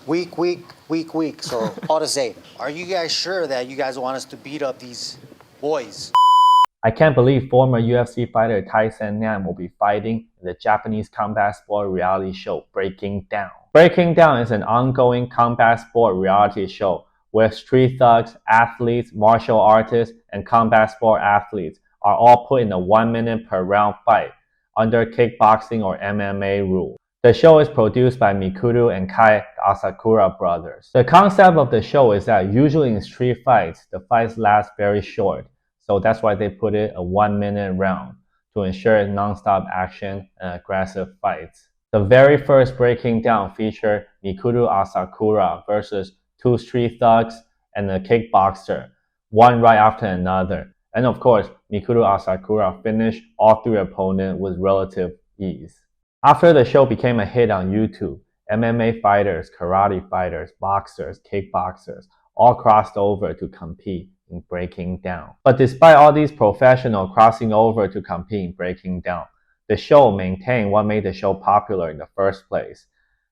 Weak. So all to say, are you guys sure that you guys want us to beat up these boys? I can't believe former UFC fighter Tyson Nam will be fighting in the Japanese combat sport reality show Breaking Down. Breaking Down is an ongoing combat sport reality show where street thugs, athletes, martial artists, and combat sport athletes are all put in a 1 minute per round fight under kickboxing or MMA rules. The show is produced by Mikuru and Kai, the Asakura brothers. The concept of the show is that usually in street fights, the fights last very short. So that's why they put it a 1 minute round to ensure non-stop action and aggressive fights. The very first Breaking Down featured Mikuru Asakura versus two street thugs and a kickboxer, one right after another. And of course, Mikuru Asakura finished all three opponents with relative ease. After the show became a hit on YouTube, MMA fighters, karate fighters, boxers, kickboxers all crossed over to compete in Breaking Down. But despite all these professionals crossing over to compete in Breaking Down, the show maintained what made the show popular in the first place.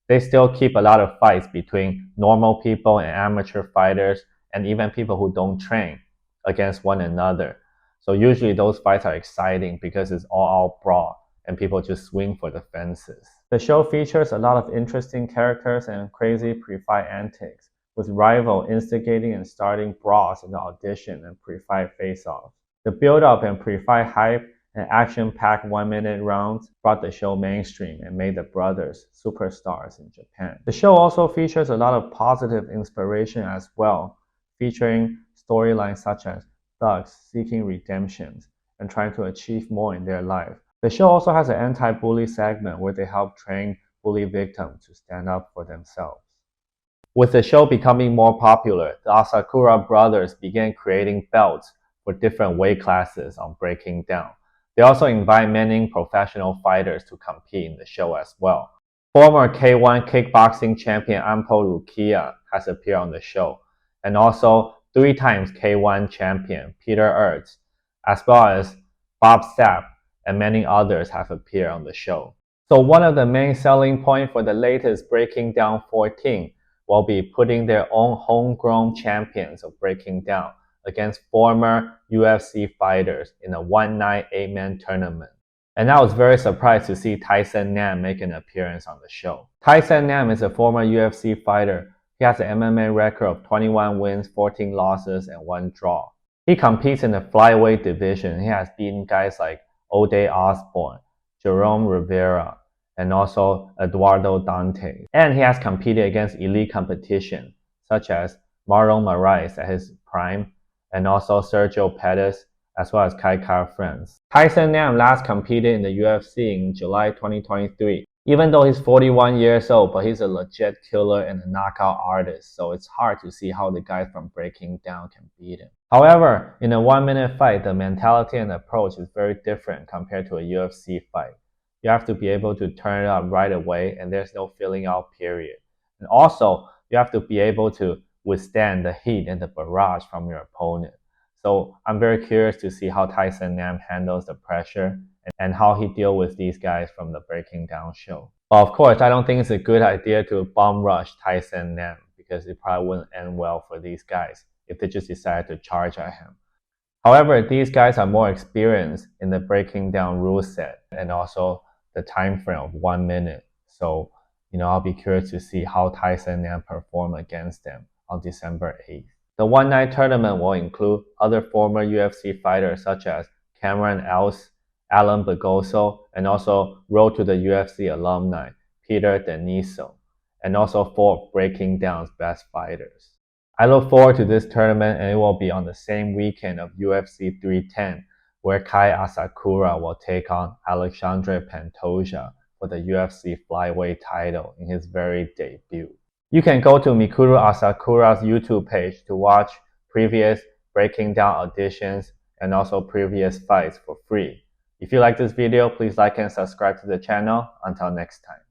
They still keep a lot of fights between normal people and amateur fighters, and even people who don't train against one another. So usually those fights are exciting because it's all out brawl and people just swing for the fences. The show features a lot of interesting characters and crazy pre-fight antics, with rival instigating and starting brawls in the audition and pre-fight face-offs. The build-up and pre-fight hype and action-packed 1 minute rounds brought the show mainstream and made the brothers superstars in Japan. The show also features a lot of positive inspiration as well, featuring storylines such as thugs seeking redemptions and trying to achieve more in their life. The show also has an anti-bully segment where they help train bully victims to stand up for themselves. With the show becoming more popular, the Asakura brothers began creating belts for different weight classes on Breaking Down. They also invite many professional fighters to compete in the show as well. Former K1 kickboxing champion Ampo Rukia has appeared on the show, and also 3 times K1 champion Peter Ertz, as well as Bob Sapp, and many others have appeared on the show. So one of the main selling points for the latest Breaking Down 14 will be putting their own homegrown champions of Breaking Down against former UFC fighters in a one-night 8-man tournament. And I was very surprised to see Tyson Nam make an appearance on the show. Tyson Nam is a former UFC fighter. He has an MMA record of 21 wins, 14 losses, and 1 draw. He competes in the flyweight division. He has beaten guys like Ode Osborne, Jerome Rivera, and also Eduardo Dante. And he has competed against elite competition, such as Marlon Moraes at his prime, and also Sergio Pettis, as well as Kai Kara-France. Tyson Nam last competed in the UFC in July 2023. Even though he's 41 years old, but he's a legit killer and a knockout artist, so it's hard to see how the guy from Breaking Down can beat him. However, in a 1 minute fight, the mentality and approach is very different compared to a UFC fight. You have to be able to turn it up right away, and there's no filling out period. And also, you have to be able to withstand the heat and the barrage from your opponent. So I'm very curious to see how Tyson Nam handles the pressure and how he deals with these guys from the Breaking Down show. But of course, I don't think it's a good idea to bomb rush Tyson Nam because it probably wouldn't end well for these guys if they just decide to charge at him. However, these guys are more experienced in the Breaking Down rule set and also the time frame of 1 minute. So, I'll be curious to see how Tyson Nam perform against them on December 8th. The one-night tournament will include other former UFC fighters such as Cameron Else, Alan Begosso, and also Road to the UFC alumni Peter Danoesae, and also 4 of Breaking Down's best fighters. I look forward to this tournament, and it will be on the same weekend of UFC 310, where Kai Asakura will take on Alexandre Pantoja for the UFC flyweight title in his very debut. You can go to Mikuru Asakura's YouTube page to watch previous Breaking Down auditions and also previous fights for free. If you like this video, please like and subscribe to the channel. Until next time.